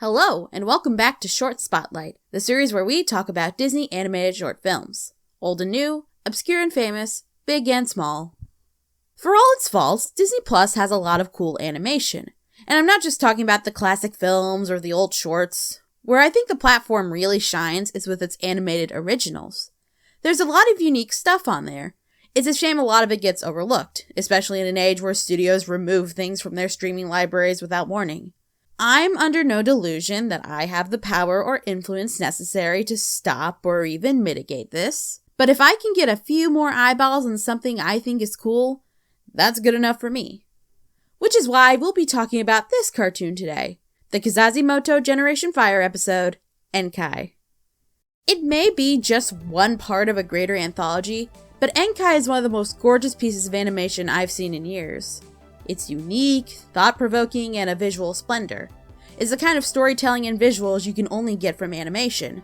Hello, and welcome back to Short Spotlight, the series where we talk about Disney animated short films. Old and new, obscure and famous, big and small. For all its faults, Disney Plus has a lot of cool animation. And I'm not just talking about the classic films or the old shorts. Where I think the platform really shines is with its animated originals. There's a lot of unique stuff on there. It's a shame a lot of it gets overlooked, especially in an age where studios remove things from their streaming libraries without warning. I'm under no delusion that I have the power or influence necessary to stop or even mitigate this. But if I can get a few more eyeballs on something I think is cool, that's good enough for me. Which is why we'll be talking about this cartoon today, the Kizazimoto Generation Fire episode, Enkai. It may be just one part of a greater anthology, but Enkai is one of the most gorgeous pieces of animation I've seen in years. It's unique, thought-provoking, and a visual splendor. It's the kind of storytelling and visuals you can only get from animation.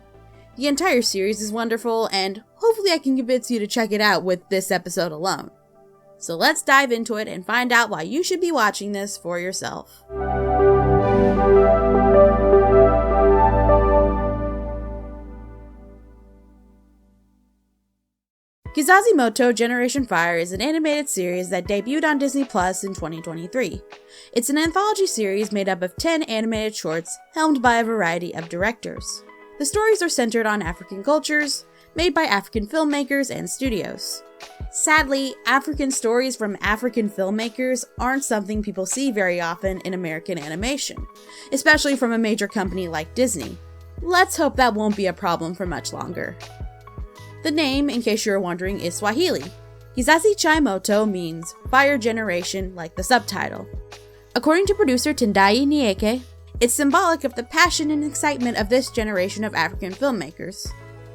The entire series is wonderful, and hopefully I can convince you to check it out with this episode alone. So let's dive into it and find out why you should be watching this for yourself. Kizazimoto Generation Fire is an animated series that debuted on Disney Plus in 2023. It's an anthology series made up of 10 animated shorts helmed by a variety of directors. The stories are centered on African cultures, made by African filmmakers and studios. Sadly, African stories from African filmmakers aren't something people see very often in American animation, especially from a major company like Disney. Let's hope that won't be a problem for much longer. The name, in case you're wondering, is Swahili. Kizazi Cha Moto means fire generation, like the subtitle. According to producer Tendai Nieke, it's symbolic of the passion and excitement of this generation of African filmmakers.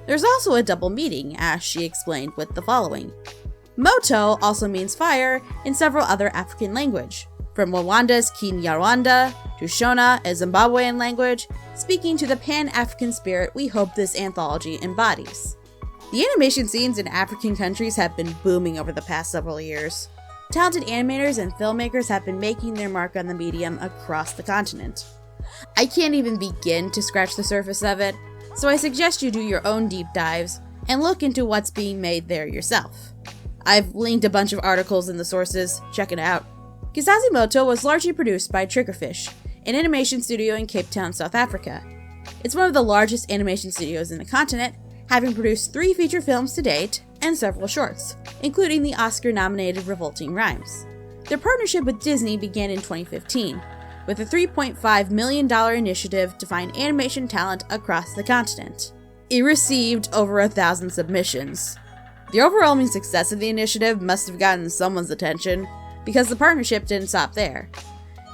There's also a double meaning, as she explained with the following. Moto also means fire in several other African language, from Rwanda's Kinyarwanda to Shona, a Zimbabwean language, speaking to the Pan-African spirit we hope this anthology embodies. The animation scenes in African countries have been booming over the past several years. Talented animators and filmmakers have been making their mark on the medium across the continent. I can't even begin to scratch the surface of it, so I suggest you do your own deep dives and look into what's being made there yourself. I've linked a bunch of articles in the sources, check it out. Kizazimoto was largely produced by Triggerfish, an animation studio in Cape Town, South Africa. It's one of the largest animation studios in the continent, having produced 3 feature films to date and several shorts, including the Oscar-nominated Revolting Rhymes. Their partnership with Disney began in 2015, with a $3.5 million initiative to find animation talent across the continent. It received over 1,000 submissions. The overwhelming success of the initiative must have gotten someone's attention, because the partnership didn't stop there.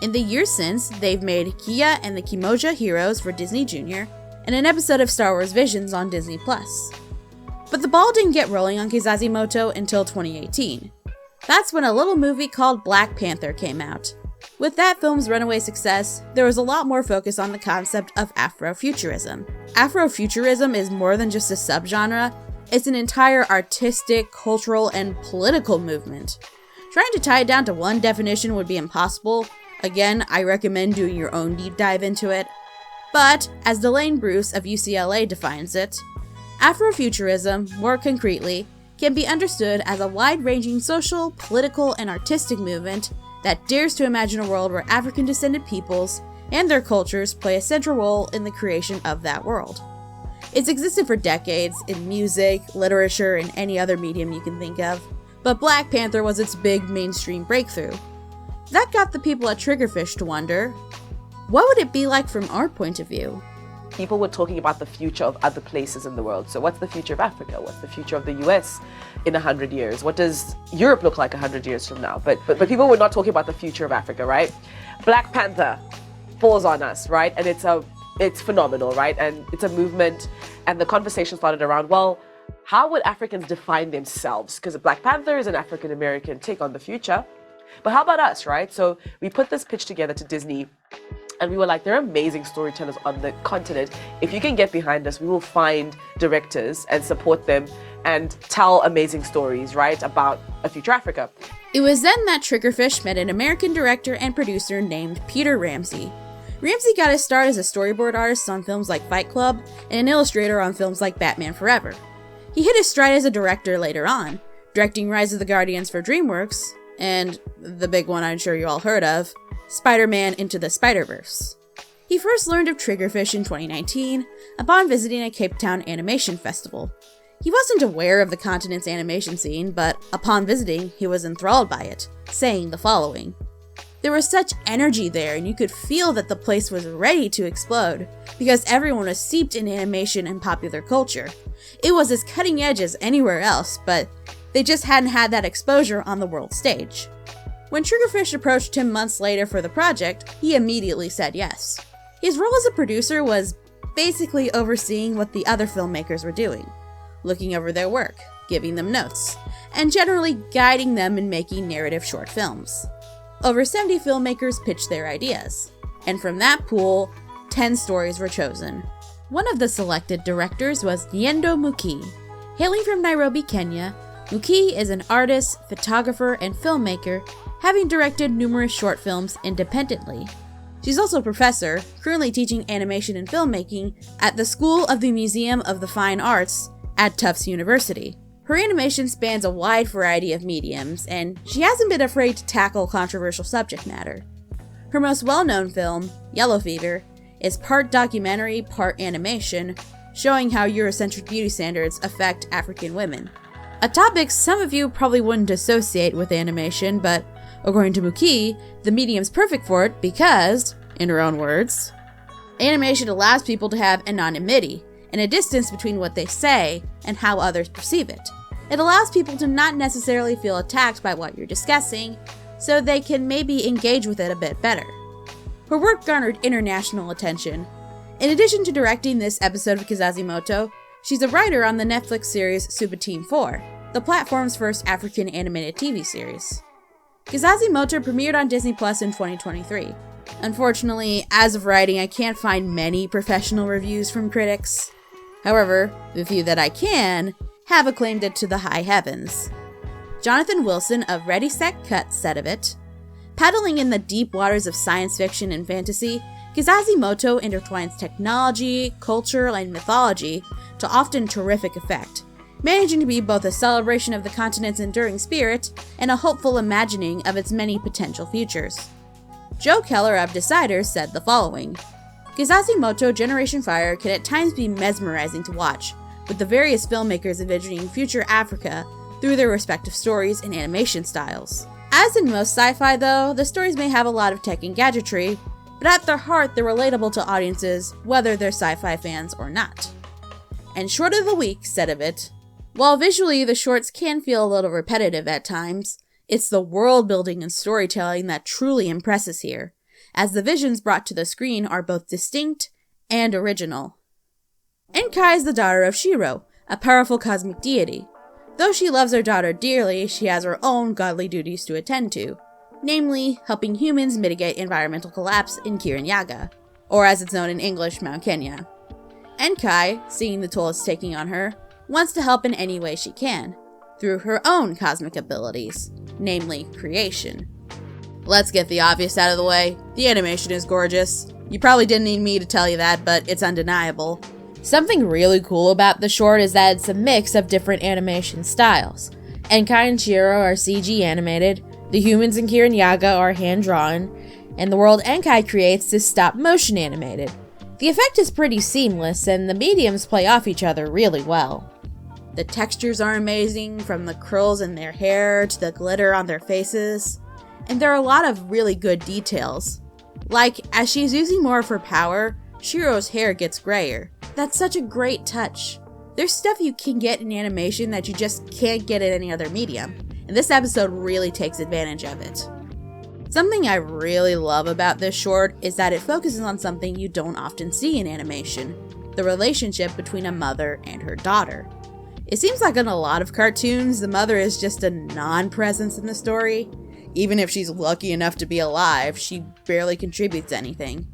In the years since, they've made Kia and the Kimoja Heroes for Disney Junior, and an episode of Star Wars Visions on Disney+. But the ball didn't get rolling on Kizazimoto until 2018. That's when a little movie called Black Panther came out. With that film's runaway success, there was a lot more focus on the concept of Afrofuturism. Afrofuturism is more than just a subgenre, it's an entire artistic, cultural, and political movement. Trying to tie it down to one definition would be impossible. Again, I recommend doing your own deep dive into it. But, as Delane Bruce of UCLA defines it, Afrofuturism, more concretely, can be understood as a wide-ranging social, political, and artistic movement that dares to imagine a world where African-descended peoples and their cultures play a central role in the creation of that world. It's existed for decades in music, literature, and any other medium you can think of, but Black Panther was its big mainstream breakthrough. That got the people at Triggerfish to wonder, what would it be like from our point of view? People were talking about the future of other places in the world. So what's the future of Africa? What's the future of the US in 100 years? What does Europe look like 100 years from now? But people were not talking about the future of Africa, right? Black Panther falls on us, right? And it's phenomenal, right? And it's a movement, and the conversation started around, well, how would Africans define themselves? Because Black Panther is an African-American take on the future. But how about us, right? So we put this pitch together to Disney, and we were like, there are amazing storytellers on the continent. If you can get behind us, we will find directors and support them and tell amazing stories, right, about a future Africa. It was then that Triggerfish met an American director and producer named Peter Ramsey. Ramsey got his start as a storyboard artist on films like Fight Club and an illustrator on films like Batman Forever. He hit his stride as a director later on, directing Rise of the Guardians for DreamWorks, and the big one I'm sure you all heard of, Spider-Man Into the Spider-Verse. He first learned of Triggerfish in 2019 upon visiting a Cape Town animation festival. He wasn't aware of the continent's animation scene, but upon visiting, he was enthralled by it, saying the following: "There was such energy there, and you could feel that the place was ready to explode, because everyone was steeped in animation and popular culture. It was as cutting edge as anywhere else, but they just hadn't had that exposure on the world stage." When Triggerfish approached him months later for the project, he immediately said yes. His role as a producer was basically overseeing what the other filmmakers were doing, looking over their work, giving them notes, and generally guiding them in making narrative short films. Over 70 filmmakers pitched their ideas, and from that pool, 10 stories were chosen. One of the selected directors was Nyendo Muki. Hailing from Nairobi, Kenya, Muki is an artist, photographer, and filmmaker, having directed numerous short films independently. She's also a professor, currently teaching animation and filmmaking at the School of the Museum of the Fine Arts at Tufts University. Her animation spans a wide variety of mediums, and she hasn't been afraid to tackle controversial subject matter. Her most well-known film, Yellow Fever, is part documentary, part animation, showing how Eurocentric beauty standards affect African women. A topic some of you probably wouldn't associate with animation, but according to Muki, the medium's perfect for it because, in her own words, animation allows people to have anonymity and a distance between what they say and how others perceive it. It allows people to not necessarily feel attacked by what you're discussing, so they can maybe engage with it a bit better. Her work garnered international attention. In addition to directing this episode of Kizazi Moto, she's a writer on the Netflix series Super Team 4, the platform's first African animated TV series. Kizazi Moto premiered on Disney Plus in 2023. Unfortunately, as of writing, I can't find many professional reviews from critics. However, the few that I can have acclaimed it to the high heavens. Jonathan Wilson of Ready Set Cut said of it, "Paddling in the deep waters of science fiction and fantasy, Kizazi Moto intertwines technology, culture, and mythology to often terrific effect, managing to be both a celebration of the continent's enduring spirit and a hopeful imagining of its many potential futures." Joe Keller of Deciders said the following, "Kizazi Moto Generation Fire can at times be mesmerizing to watch, with the various filmmakers envisioning future Africa through their respective stories and animation styles. As in most sci-fi though, the stories may have a lot of tech and gadgetry, but at their heart they're relatable to audiences whether they're sci-fi fans or not." And Short of the Week said of it, "While visually the shorts can feel a little repetitive at times, it's the world building and storytelling that truly impresses here, as the visions brought to the screen are both distinct and original." Enkai is the daughter of Shiro, a powerful cosmic deity. Though she loves her daughter dearly, she has her own godly duties to attend to, namely helping humans mitigate environmental collapse in Kirinyaga, or as it's known in English, Mount Kenya. Enkai, seeing the toll it's taking on her, wants to help in any way she can, through her own cosmic abilities, namely creation. Let's get the obvious out of the way. The animation is gorgeous. You probably didn't need me to tell you that, but it's undeniable. Something really cool about the short is that it's a mix of different animation styles. Enkai and Shiro are CG animated, the humans in Kirinyaga are hand-drawn, and the world Enkai creates is stop-motion animated. The effect is pretty seamless, and the mediums play off each other really well. The textures are amazing, from the curls in their hair to the glitter on their faces, and there are a lot of really good details. Like, as she's using more of her power, Shiro's hair gets grayer. That's such a great touch. There's stuff you can get in animation that you just can't get in any other medium, and this episode really takes advantage of it. Something I really love about this short is that it focuses on something you don't often see in animation, the relationship between a mother and her daughter. It seems like in a lot of cartoons, the mother is just a non-presence in the story. Even if she's lucky enough to be alive, she barely contributes anything.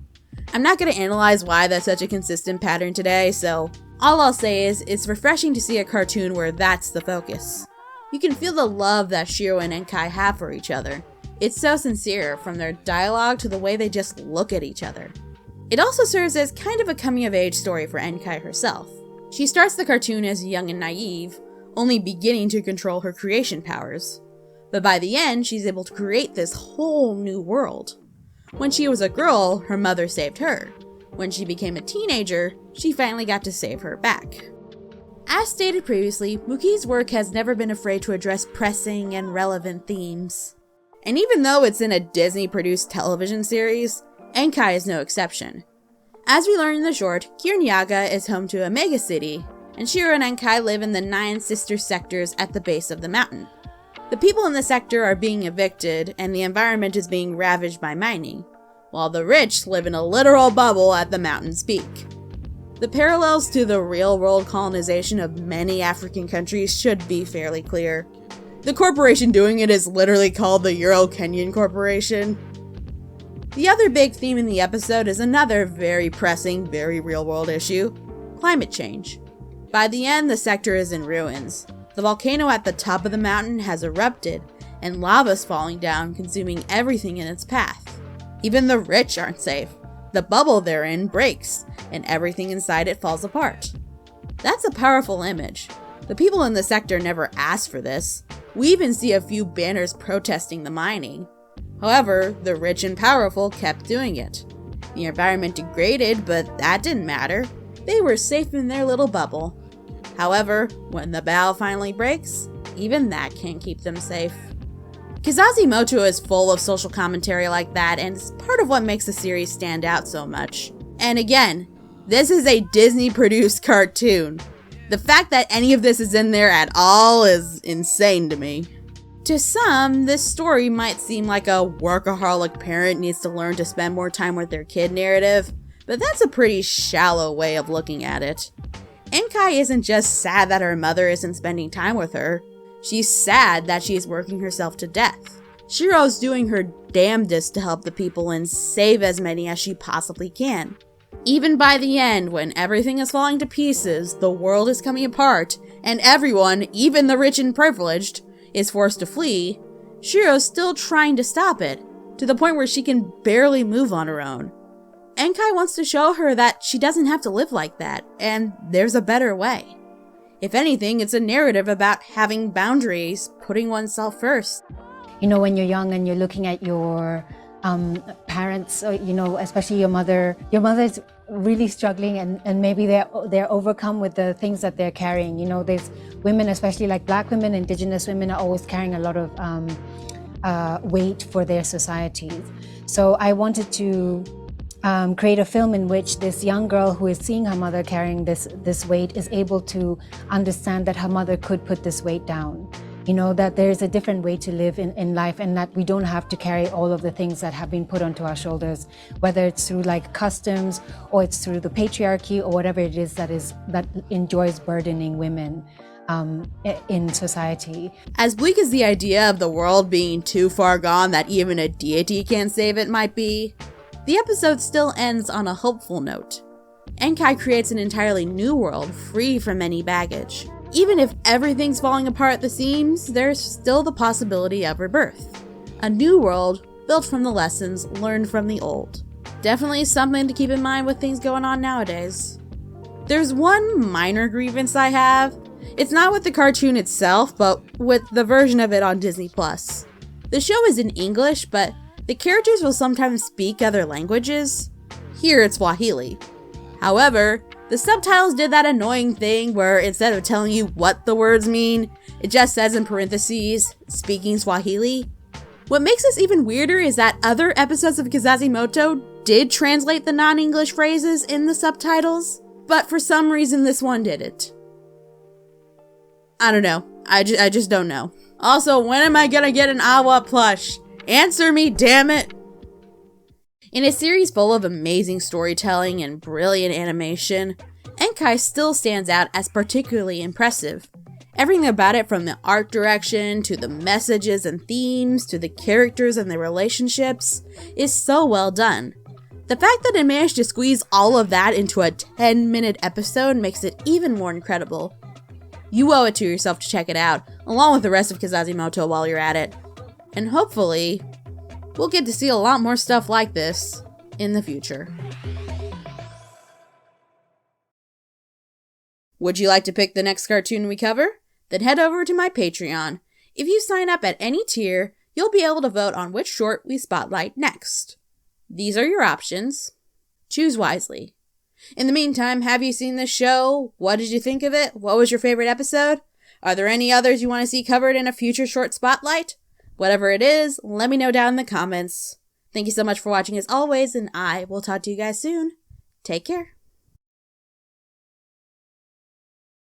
I'm not going to analyze why that's such a consistent pattern today, so all I'll say is it's refreshing to see a cartoon where that's the focus. You can feel the love that Shiro and Enkai have for each other. It's so sincere, from their dialogue to the way they just look at each other. It also serves as kind of a coming-of-age story for Enkai herself. She starts the cartoon as young and naive, only beginning to control her creation powers. But by the end, she's able to create this whole new world. When she was a girl, her mother saved her. When she became a teenager, she finally got to save her back. As stated previously, Muki's work has never been afraid to address pressing and relevant themes. And even though it's in a Disney-produced television series, Enkai is no exception. As we learn in the short, Kirinyaga is home to a mega city, and Shiro and Enkai live in the 9 sister sectors at the base of the mountain. The people in the sector are being evicted, and the environment is being ravaged by mining, while the rich live in a literal bubble at the mountain's peak. The parallels to the real-world colonization of many African countries should be fairly clear. The corporation doing it is literally called the Euro-Kenyan Corporation. The other big theme in the episode is another very pressing, very real-world issue: climate change. By the end, the sector is in ruins. The volcano at the top of the mountain has erupted, and lava's falling down, consuming everything in its path. Even the rich aren't safe. The bubble they're in breaks, and everything inside it falls apart. That's a powerful image. The people in the sector never asked for this. We even see a few banners protesting the mining. However, the rich and powerful kept doing it. The environment degraded, but that didn't matter. They were safe in their little bubble. However, when the bow finally breaks, even that can't keep them safe. Kizazimoto is full of social commentary like that, and it's part of what makes the series stand out so much. And again, this is a Disney-produced cartoon. The fact that any of this is in there at all is insane to me. To some, this story might seem like a workaholic parent needs to learn to spend more time with their kid narrative, but that's a pretty shallow way of looking at it. Enkai isn't just sad that her mother isn't spending time with her. She's sad that she's working herself to death. Shiro's doing her damnedest to help the people and save as many as she possibly can. Even by the end, when everything is falling to pieces, the world is coming apart, and everyone, even the rich and privileged, is forced to flee, Shiro's still trying to stop it, to the point where she can barely move on her own. Enkai wants to show her that she doesn't have to live like that, and there's a better way. If anything, it's a narrative about having boundaries, putting oneself first. You know, when you're young and you're looking at your parents, especially your mother's really struggling, and maybe they're overcome with the things that they're carrying. You know, there's women, especially like Black women, Indigenous women, are always carrying a lot of weight for their societies. So I wanted to create a film in which this young girl who is seeing her mother carrying this weight is able to understand that her mother could put this weight down. You know, that there's a different way to live in life, and that we don't have to carry all of the things that have been put onto our shoulders, whether it's through like customs or it's through the patriarchy or whatever it is that enjoys burdening women in society. As bleak as the idea of the world being too far gone that even a deity can't save it might be, the episode still ends on a hopeful note. Enkai creates an entirely new world free from any baggage. Even if everything's falling apart at the seams, there's still the possibility of rebirth. A new world built from the lessons learned from the old. Definitely something to keep in mind with things going on nowadays. There's one minor grievance I have. It's not with the cartoon itself, but with the version of it on Disney+. The show is in English, but the characters will sometimes speak other languages. Here it's Swahili. However, the subtitles did that annoying thing where instead of telling you what the words mean, it just says in parentheses, speaking Swahili. What makes this even weirder is that other episodes of Kizazimoto did translate the non-English phrases in the subtitles, but for some reason this one didn't. I don't know. I just don't know. Also, when am I gonna get an Awa plush? Answer me, damn it! In a series full of amazing storytelling and brilliant animation, Enkai still stands out as particularly impressive. Everything about it, from the art direction, to the messages and themes, to the characters and their relationships, is so well done. The fact that it managed to squeeze all of that into a 10-minute episode makes it even more incredible. You owe it to yourself to check it out, along with the rest of Kizazimoto while you're at it. And hopefully, we'll get to see a lot more stuff like this in the future. Would you like to pick the next cartoon we cover? Then head over to my Patreon. If you sign up at any tier, you'll be able to vote on which short we spotlight next. These are your options. Choose wisely. In the meantime, have you seen this show? What did you think of it? What was your favorite episode? Are there any others you want to see covered in a future short spotlight? Whatever it is, let me know down in the comments. Thank you so much for watching as always, and I will talk to you guys soon. Take care.